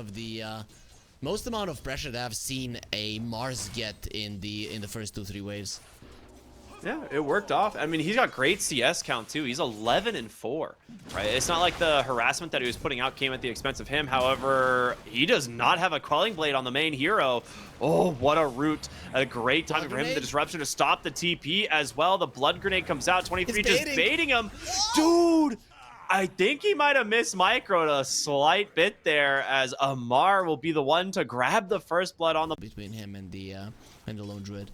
of the most amount of pressure that I've seen a Mars get in the first 2-3 waves. Yeah, it worked off. I mean, he's got great CS count too. He's 11-4, right? It's not like the harassment that he was putting out came at the expense of him. However, he does not have a Quelling Blade on the main hero. Oh, what a route. A great time for him. The disruption to stop the TP as well. The blood grenade comes out. 23 just baiting him. Dude, I think he might have missed micro a slight bit there, as Amar will be the one to grab the first blood on the... Between him and the lone druid.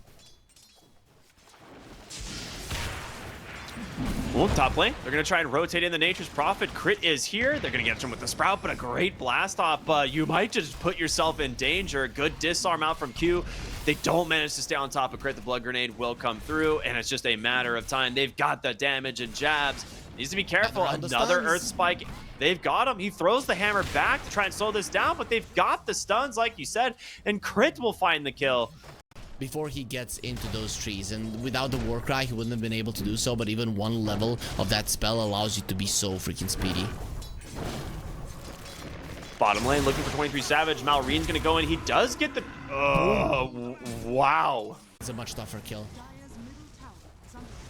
Well, top lane, they're going to try and rotate in the Nature's Prophet. Crit is here. They're going to get him with the Sprout, but a great blast off. But you might just put yourself in danger. Good disarm out from Q. They don't manage to stay on top of Crit. The Blood Grenade will come through, and it's just a matter of time. They've got the damage and jabs. Needs to be careful. Another Earth Spike. They've got him. He throws the hammer back to try and slow this down, but they've got the stuns, like you said, and Crit will find the kill before he gets into those trees, and without the Warcry he wouldn't have been able to do so, but even one level of that spell allows you to be so freaking speedy. Bottom lane looking for 23 Savage. Malreen's gonna go in. He does get the... wow. It's a much tougher kill.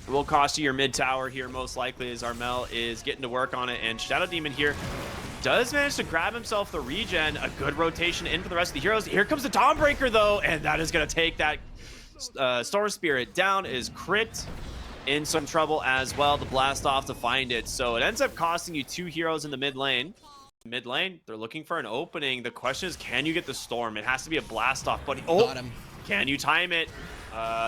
It will cost you your mid tower here most likely, as Armel is getting to work on it, and Shadow Demon here does manage to grab himself the regen. A good rotation in for the rest of the heroes. Here comes the Dawnbreaker though, and that is going to take that Storm Spirit down. Is Crit in some trouble as well. The blast off to find it. So it ends up costing you 2 heroes in the mid lane. Mid lane, they're looking for an opening. The question is, can you get the Storm? It has to be a blast off, but got him. Can you time it?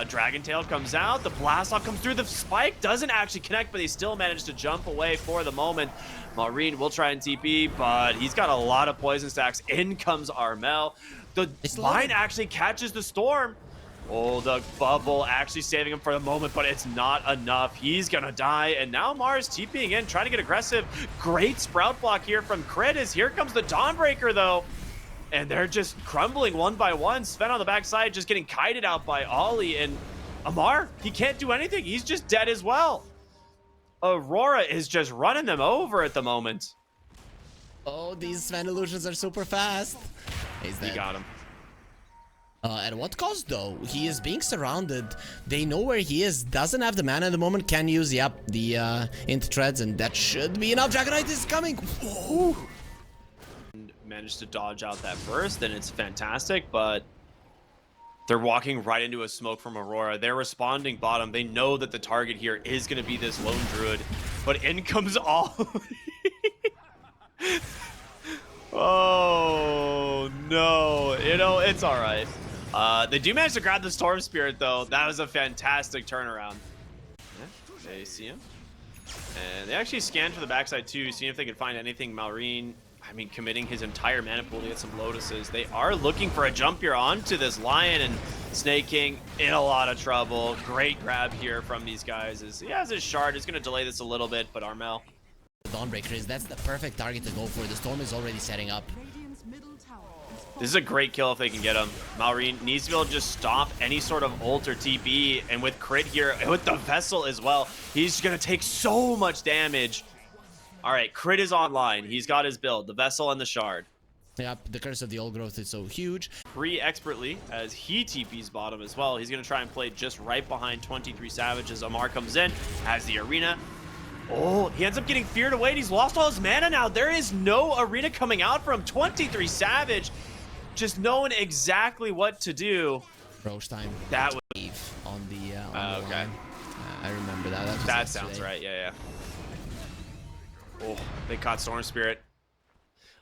Dragon Tail comes out. The blast off comes through. The spike doesn't actually connect, but he still managed to jump away for the moment. Malreen will try and TP, but he's got a lot of poison stacks. In comes Armel. The line actually catches the Storm. Oh, the bubble actually saving him for the moment, but it's not enough. He's gonna die, and now Mars TPing in, trying to get aggressive. Great Sprout block here from Crit. As here comes the Dawnbreaker though, and they're just crumbling one by one. Sven on the backside just getting kited out by Ollie, and Amar, he can't do anything. He's just dead as well. Aurora is just running them over at the moment. Oh, these Sven illusions are super fast. He's dead. He got him. At what cost though? He is being surrounded. They know where he is. Doesn't have the mana at the moment. Can use the int treads, and that should be enough. Dragonite is coming. Ooh. Managed to dodge out that burst, and it's fantastic, but they're walking right into a smoke from Aurora. They're responding bottom. They know that the target here is going to be this lone druid, but in comes all. Oh no, you know, it's all right. They do manage to grab the Storm Spirit though. That was a fantastic turnaround. Yeah, they see him, and they actually scanned for the backside too, seeing if they could find anything. Malreen, I mean, committing his entire mana pool to get some Lotuses. They are looking for a jump here onto this Lion, and Snake King in a lot of trouble. Great grab here from these guys. As he has his shard, is going to delay this a little bit, but Armel. Dawnbreaker is, that's the perfect target to go for. The Storm is already setting up. This is a great kill if they can get him. Malreen needs to be able to just stop any sort of ult or TP, and with Crit here, and with the Vessel as well, he's going to take so much damage. All right, Crit is online. He's got his build, the Vessel and the Shard. Yep, the Curse of the Old Growth is so huge. Pretty expertly, as he TP's bottom as well. He's going to try and play just right behind 23 Savage as Amar comes in, has the arena. Oh, he ends up getting feared away. He's lost all his mana now. There is no arena coming out from 23 Savage. Just knowing exactly what to do. Roche time. That was on the okay. line. I remember that. That sounds right. Yeah, yeah. Oh, they caught Storm Spirit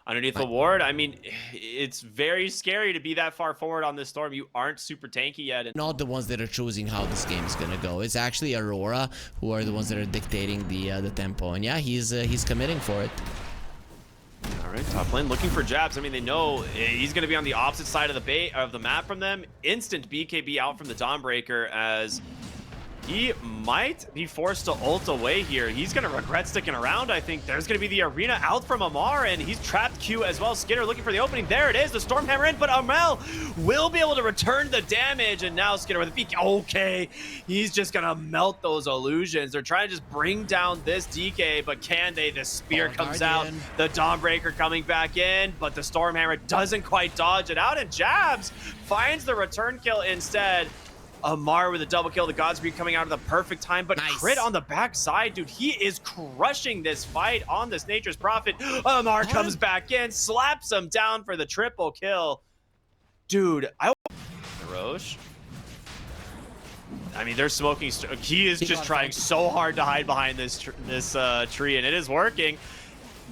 underneath the ward. I mean, it's very scary to be that far forward on this Storm. You aren't super tanky yet. And not the ones that are choosing how this game is gonna go. It's actually Aurora who are the ones that are dictating the tempo. And yeah, he's committing for it. All right, top lane looking for jabs. I mean, they know he's going to be on the opposite side of the map from them. Instant BKB out from the Dawnbreaker, as He might be forced to ult away here. He's going to regret sticking around, I think. There's going to be the arena out from Amar, and he's trapped Q as well. Skinner looking for the opening. There it is, the Stormhammer in, but Amel will be able to return the damage, and now Skinner with a peek. Okay, he's just going to melt those illusions. They're trying to just bring down this DK, but can they? The spear comes out, the Dawnbreaker coming back in, but the Stormhammer doesn't quite dodge it out, and Jabs finds the return kill instead. Amar with a double kill, the Godspeed coming out at the perfect time, but nice. Crit on the backside, dude. He is crushing this fight on this Nature's Prophet. Amar comes back in, slaps him down for the triple kill. Dude, Roche. I mean, they're smoking. He is just trying so hard to hide behind this tree, and it is working.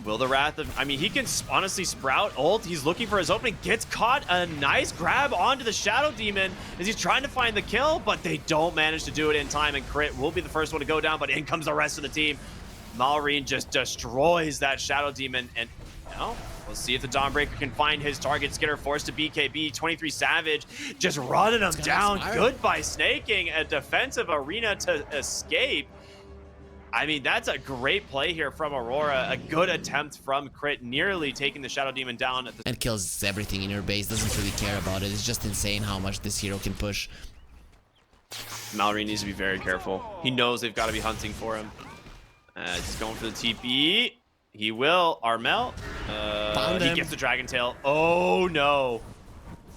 Will the Wrath of... I mean, he can honestly sprout ult. He's looking for his opening. Gets caught. A nice grab onto the Shadow Demon as he's trying to find the kill, but they don't manage to do it in time, and Crit will be the first one to go down, but in comes the rest of the team. Malrine just destroys that Shadow Demon, and no, we'll see if the Dawnbreaker can find his target. Skinner forced to BKB. 23 Savage just running him down. Good by snaking a defensive arena to escape. I mean, that's a great play here from Aurora. A good attempt from Crit, nearly taking the Shadow Demon down at the... And kills everything in your base, doesn't really care about it. It's just insane how much this hero can push. Mallory needs to be very careful. He knows they've got to be hunting for him. He's going for the TP. He will. Armel. He gets the Dragon Tail. Oh, no.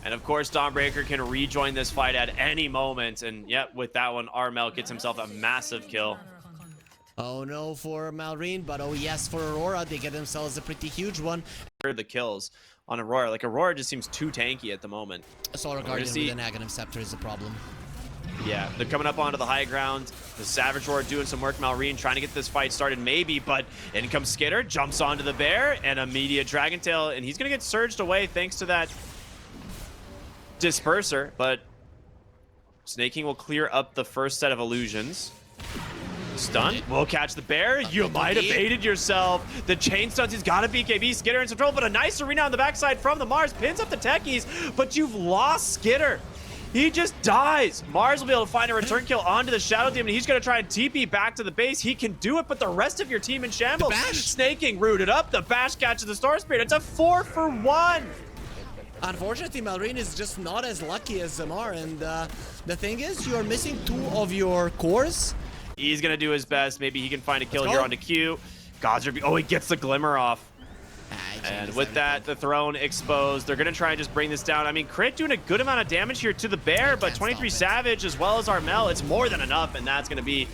And of course, Dawnbreaker can rejoin this fight at any moment. And yep, with that one, Armel gets himself a massive kill. Oh no for Malrine, but oh yes for Aurora. They get themselves a pretty huge one. The kills on Aurora. Like, Aurora just seems too tanky at the moment. Solar Guardian with an Aghanim Scepter is a problem. Yeah, they're coming up onto the high ground. The Savage Roar doing some work. Malrine trying to get this fight started, maybe, but in comes Skitter, jumps onto the bear, and immediate Dragon Tail, and he's going to get surged away thanks to that Disperser, but Snaking will clear up the first set of illusions. Stun will catch the bear. You might have baited yourself. The chain stuns. He's got a BKB. Skitter in control, but a nice arena on the backside from the Mars. Pins up the techies, but you've lost Skitter. He just dies. Mars will be able to find a return kill onto the Shadow Demon. He's going to try and TP back to the base. He can do it, but the rest of your team in shambles. Snaking rooted up. The Bash catches the Star Spirit. It's a 4-for-1. Unfortunately, Malrine is just not as lucky as Zamar, and the thing is, you are missing 2 of your cores. He's going to do his best. Maybe he can find a kill here onto Q. Oh, he gets the Glimmer off. And with that, the throne exposed. They're going to try and just bring this down. I mean, Crit doing a good amount of damage here to the bear, but 23 Savage as well as Armel, it's more than enough, and that's going to be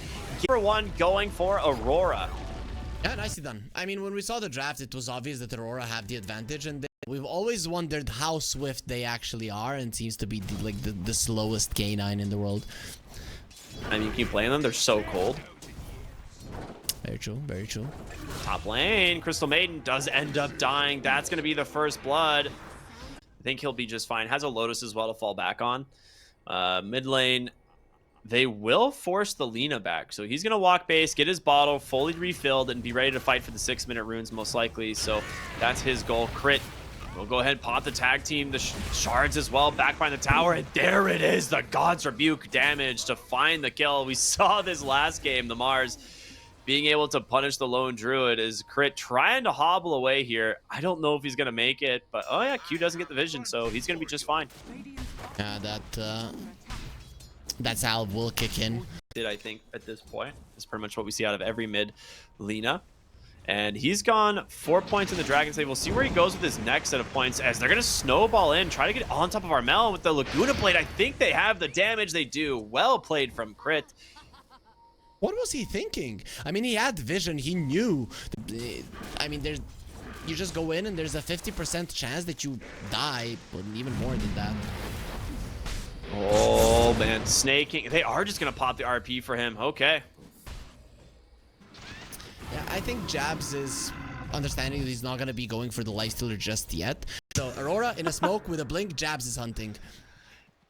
number 1 going for Aurora. Yeah, nicely done. I mean, when we saw the draft, it was obvious that Aurora have the advantage, and we've always wondered how swift they actually are, and seems to be the slowest K9 in the world. I mean, keep playing them. They're so cold. Very true. Very true. Top lane, Crystal Maiden does end up dying. That's going to be the first blood. I think he'll be just fine. Has a Lotus as well to fall back on. Mid lane, they will force the Lina back. So he's going to walk base, get his bottle fully refilled, and be ready to fight for the 6-minute runes most likely. So that's his goal. Crit will go ahead and pop the tag team, the shards as well, back behind the tower, and there it is, the God's Rebuke damage to find the kill. We saw this last game, the Mars being able to punish the lone druid. Is Crit trying to hobble away here. I don't know if he's gonna make it, but oh yeah, Q doesn't get the vision, so he's gonna be just fine. Yeah, that salve will kick in. I think at this point is pretty much what we see out of every mid Lina. And he's gone 4 points in the Dragon Slave. We'll see where he goes with his next set of points as they're going to snowball in, try to get on top of Armel with the Laguna Blade. I think they have the damage. They do. Well played from Crit. What was he thinking? I mean, he had vision. He knew. I mean, you just go in and there's a 50% chance that you die, but even more than that. Oh, man. Snaking. They are just going to pop the RP for him. Okay. Yeah, I think Jabs is understanding that he's not going to be going for the Lifestealer just yet. So Aurora in a smoke with a blink, Jabs is hunting.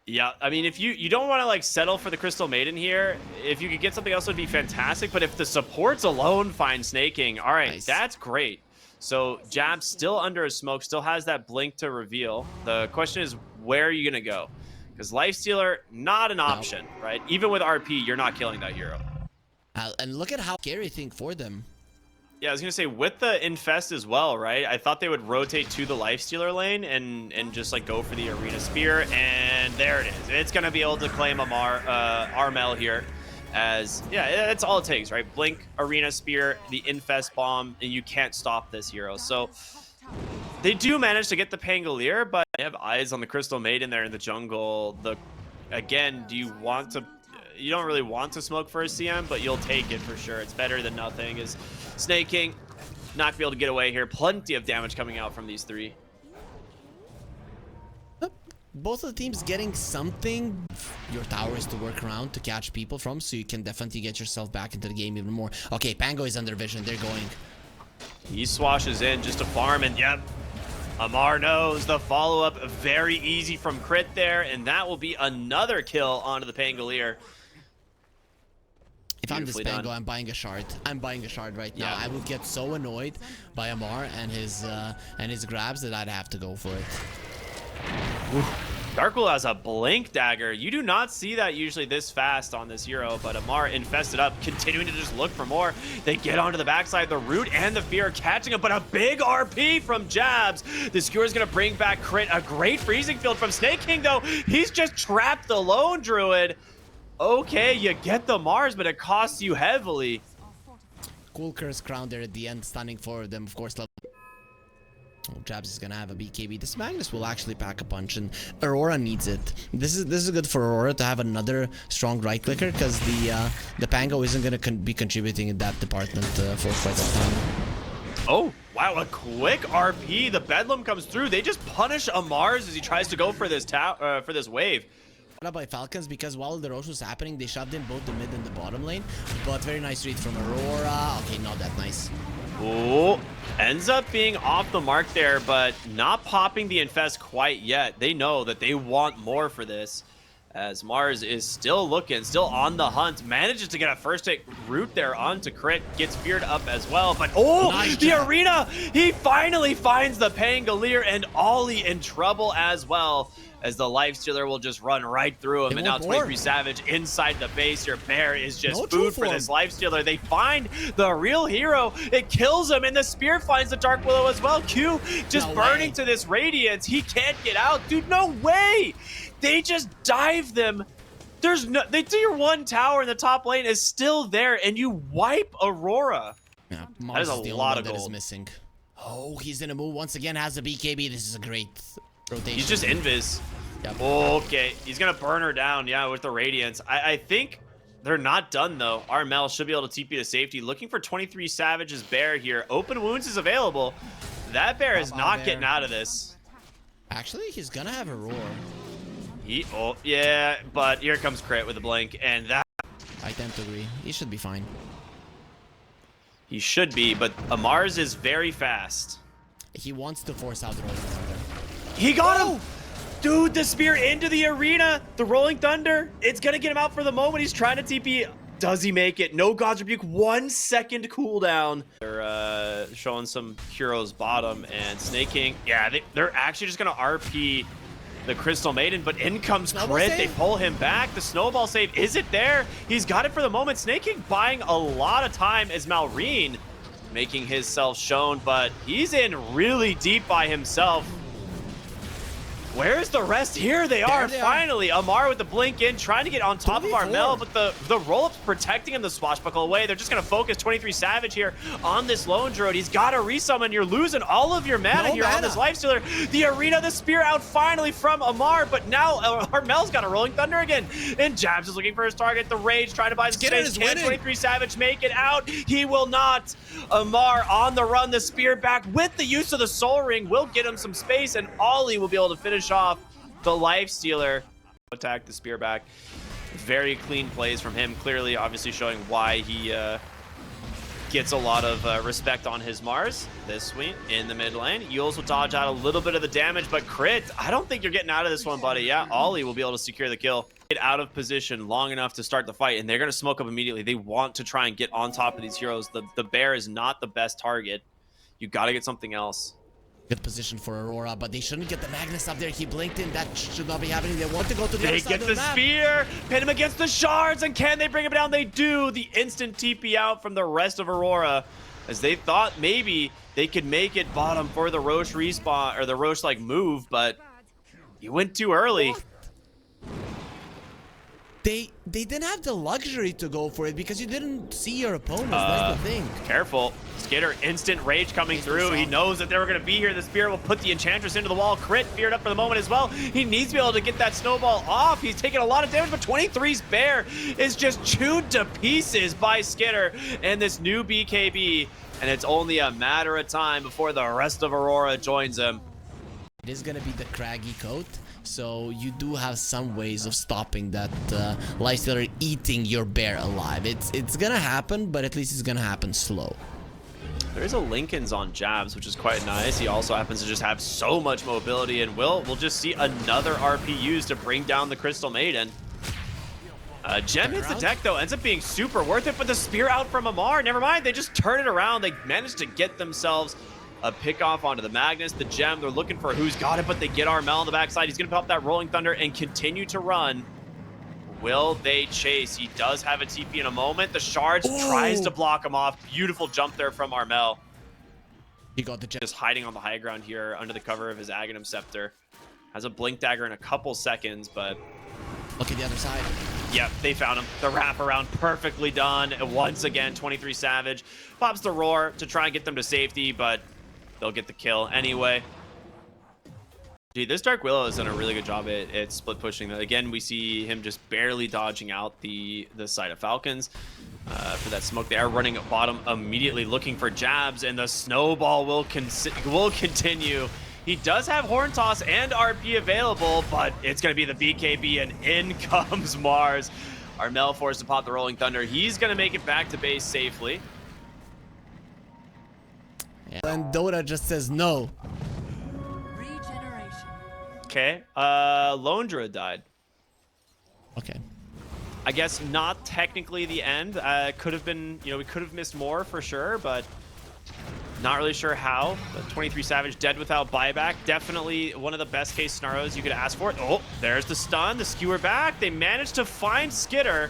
Yeah, I mean, if you don't want to like settle for the Crystal Maiden here, if you could get something else, it would be fantastic. But if the supports alone find snaking, all right, nice. That's great. So Jabs still under a smoke, still has that blink to reveal. The question is, where are you going to go? Because Lifestealer, not an option, right? Even with RP, you're not killing that hero. And look at how scary thing for them. Yeah, I was going to say, with the Infest as well, right? I thought they would rotate to the Lifestealer lane and just, like, go for the Arena Spear. And there it is. It's going to be able to claim Armel here. As, yeah, that's all it takes, right? Blink, Arena Spear, the Infest Bomb, and you can't stop this hero. So they do manage to get the Pangolier, but they have eyes on the Crystal Maiden there in the jungle. Again, do you want to... You don't really want to smoke for a CM, but you'll take it for sure. It's better than nothing. Is Snake King not gonna be able to get away here. Plenty of damage coming out from these three. Both of the teams getting something. Your tower is to work around to catch people from, so you can definitely get yourself back into the game even more. Okay, Pango is under vision. They're going. He swashes in just to farm, and yep, Amar knows the follow-up very easy from Crit there, and that will be another kill onto the Pangolier. If I'm this Pango, I'm buying a shard. I'm buying a shard right now. I would get so annoyed by Amar and his grabs that I'd have to go for it. Darkwool has a blink dagger. You do not see that usually this fast on this hero, but Amar infested up, continuing to just look for more. They get onto the backside. The Root and the Fear catching him, but a big RP from Jabs. The Skewer is going to bring back Crit. A great freezing field from Snake King, though. He's just trapped the Lone Druid. Okay, you get the Mars, but it costs you heavily. Cool Curse Crown there at the end, stunning for them, of course. Jabs is gonna have a BKB. This Magnus will actually pack a punch, and Aurora needs it. This is good for Aurora to have another strong right clicker, because the Pango isn't gonna be contributing in that department for quite some time. Oh, wow, a quick RP. The Bedlam comes through. They just punish Amars as he tries to go for this wave. By Falcons, because while the rush was happening, they shoved in both the mid and the bottom lane. But very nice read from Aurora. Okay, not that nice. Oh, ends up being off the mark there, but not popping the Infest quite yet. They know that they want more for this, as Mars is still looking, still on the hunt. Manages to get a first hit Root there onto Crit. Gets feared up as well, but oh, nice the job. Arena! He finally finds the Pangolier, and Ollie in trouble as well, as the Lifestealer will just run right through him. And now 23 Savage inside the base. Your Bear is just food for this Lifestealer. They find the real hero. It kills him, and the Spear finds the Dark Willow as well. Q just burning to this Radiance. He can't get out. Dude, no way! They just dive them. They do your one tower in the top lane is still there, and you wipe Aurora. Yeah, that is a lot of gold. That is missing. Oh, he's in a move once again. Has a BKB. This is a great rotation. He's just invis. Yep. Okay, he's gonna burn her down, yeah, with the Radiance. I think they're not done though. Armel should be able to TP to safety. Looking for 23 Savage's Bear here. Open Wounds is available. That Bear is not getting out of this. Actually, he's gonna have a roar. Yeah, but here comes Crit with a blink, and that... I tend to agree. He should be fine. He should be, but Amars is very fast. He wants to force out the Rolling Thunder. He got him! Dude, the Spear into the Arena. The Rolling Thunder. It's going to get him out for the moment. He's trying to TP. Does he make it? No God's Rebuke. 1 second cooldown. They're showing some Kuro's bottom, and Snake King. Yeah, they're actually just going to RP the Crystal Maiden, but in comes Crit. They pull him back. The Snowball save. Is it there? He's got it for the moment. Snake King buying a lot of time as Malrine making himself shown, but he's in really deep by himself. Where's the rest? Here they are, finally. Amar with the blink in, trying to get on top of Armel, but the roll-up's protecting him the swashbuckle away. They're just going to focus 23 Savage here on this Lone Druid. He's got to resummon. You're losing all of your mana here on this Lifestealer. The Arena, the Spear out finally from Amar, but now Armel's got a Rolling Thunder again. And Jabs is looking for his target. The Rage trying to buy the space. Can 23 Savage make it out? He will not. Amar on the run. The Spear back with the use of the Soul Ring will get him some space, and Ollie will be able to finish off the Lifestealer. Attack the Spear back. Very clean plays from him, clearly obviously showing why he gets a lot of respect on his Mars. This sweep in the mid lane. Yules will dodge out a little bit of the damage, but Crit, I don't think you're getting out of this one, buddy. Yeah, Ollie will be able to secure the kill. Get out of position long enough to start the fight, and they're going to smoke up immediately. They want to try and get on top of these heroes. The Bear is not the best target. You got to get something else. Good position for Aurora, but they shouldn't get the Magnus up there. He blinked in. That should not be happening. They want to go to the other side They get of the map. spear, pin him against the shards, and can they bring him down? They do. The instant TP out from the rest of Aurora, as they thought maybe they could make it bottom for the Roche respawn, or the Roche like move, but you went too early. What? They didn't have the luxury to go for it because you didn't see your opponents. That's the thing. Careful. Skitter, instant rage coming through. He knows that they were going to be here. The spear will put the Enchantress into the wall. Crit feared up for the moment as well. He needs to be able to get that snowball off. He's taking a lot of damage, but 23's bear is just chewed to pieces by Skitter and this new BKB. And it's only a matter of time before the rest of Aurora joins him. It is going to be the craggy coat. So you do have some ways of stopping that Lifestealer eating your bear alive. It's gonna happen, but at least it's gonna happen slow. There is a Lincoln's on jabs, which is quite nice. He also happens to just have so much mobility, and we'll just see another RP used to bring down the Crystal Maiden. Gem hits the deck though, ends up being super worth it, but the spear out from Amar, never mind, they just turn it around. They managed to get themselves a pick off onto the Magnus, the Gem. They're looking for who's got it, but they get Armel on the backside. He's gonna pop that Rolling Thunder and continue to run. Will they chase? He does have a TP in a moment. The Shards tries to block him off. Beautiful jump there from Armel. He got the Gem. Just hiding on the high ground here under the cover of his Aghanim Scepter. Has a Blink Dagger in a couple seconds, but look at the other side. yep, they found him. The wraparound perfectly done. And once again, 23 Savage pops the Roar to try and get them to safety, but they'll get the kill anyway. Dude, this Dark Willow has done a really good job at split pushing. Again, we see him just barely dodging out the side of Falcons for that smoke. They are running at bottom immediately looking for jabs, and the snowball will continue. He does have Horn Toss and RP available, but it's going to be the BKB, and in comes Mars. Armel forced to pop the Rolling Thunder. He's going to make it back to base safely. Yeah. And Dota just says no. Regeneration. Okay, Lone Druid died. Okay. I guess not technically the end. Could have been, we could have missed more for sure, but not really sure how. But 23 Savage dead without buyback. Definitely one of the best case scenarios you could ask for. Oh, there's the stun, the skewer back. They managed to find Skitter.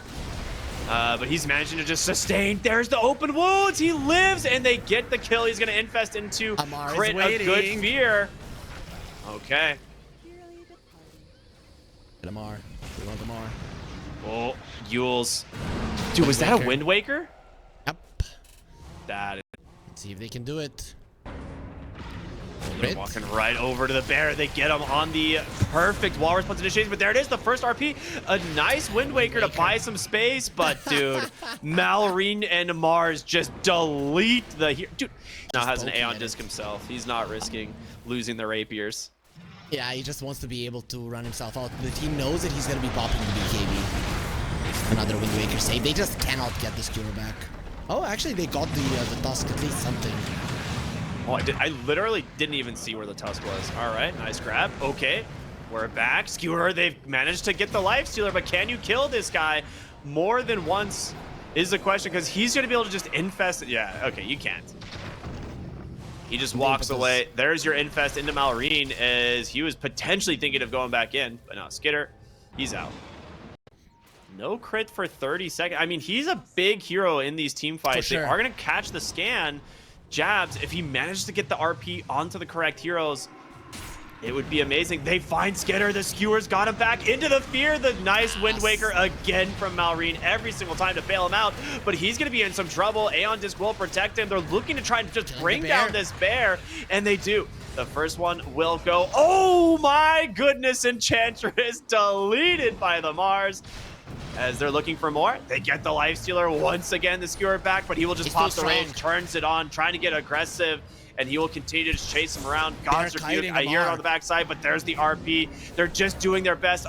But he's managing to just sustain. There's the open wounds. He lives, and they get the kill. He's going to infest into Amar crit a good fear. Okay. Get Amar. We want Amar. Oh, Yules. Dude, was that a Wind Waker? Yep. That is. Let's see if they can do it. They're walking right over to the bear. They get him on the perfect wall response initiation, but there it is, the first RP. A nice Wind Waker to buy some space, but dude, Malrine and Mars just delete the hero. Dude, now has an Aeon Disc himself. He's not risking losing the Rapiers. Yeah, he just wants to be able to run himself out, but he knows that he's going to be popping the BKB. Another Wind Waker save. They just cannot get the skewer back. Oh, actually, they got the Tusk, at least something. Oh, I literally didn't even see where the Tusk was. All right, nice grab. Okay, we're back. Skewer, they've managed to get the Lifestealer, but can you kill this guy more than once is the question, because he's going to be able to just infest it. Yeah, okay, you can't. He just walks away. There's your infest into Malrine, as he was potentially thinking of going back in, but no, Skitter, he's out. No crit for 30 seconds. I mean, he's a big hero in these team fights. Sure. They are going to catch the scan. Jabs, if he manages to get the RP onto the correct heroes, it would be amazing. They find Skitter. The skewers got him back into the fear. The nice Wind Waker again from Malrine every single time to bail him out, but he's going to be in some trouble. Aeon Disc will protect him. They're looking to try and just bring down this bear, and they do. The first one will go. Oh my goodness, Enchantress deleted by the Mars. As they're looking for more, they get the Lifestealer once again, the skewer back, but he will just pop the rage, turns it on, trying to get aggressive, and he will continue to chase him around. God's Rebuke, I hear it on the backside, but there's the RP. They're just doing their best.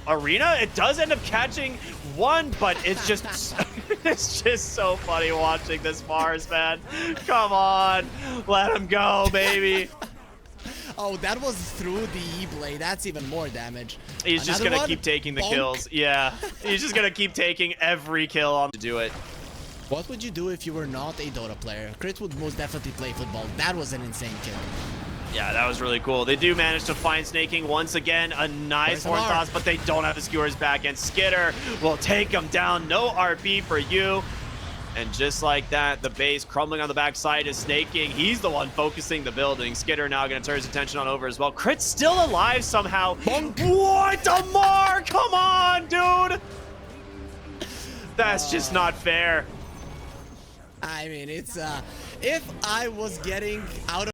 Arena, it does end up catching one, but it's just it's just so funny watching this Mars, man. Come on, let him go, baby. Oh, that was through the E-Blade. That's even more damage. He's just going to keep taking the kills. Yeah, he's just going to keep taking every kill on to do it. What would you do if you were not a Dota player? Crit would most definitely play football. That was an insane kill. Yeah, that was really cool. They do manage to find Snaking once again. A nice horn toss, but they don't have the skewers back. And Skitter will take him down. No RP for you. And just like that, the base crumbling on the backside is Snaking. He's the one focusing the building. Skitter now going to turn his attention on over as well. Crit's still alive somehow. What, Damar? Come on, dude. That's just not fair. I mean, it's if I was getting out of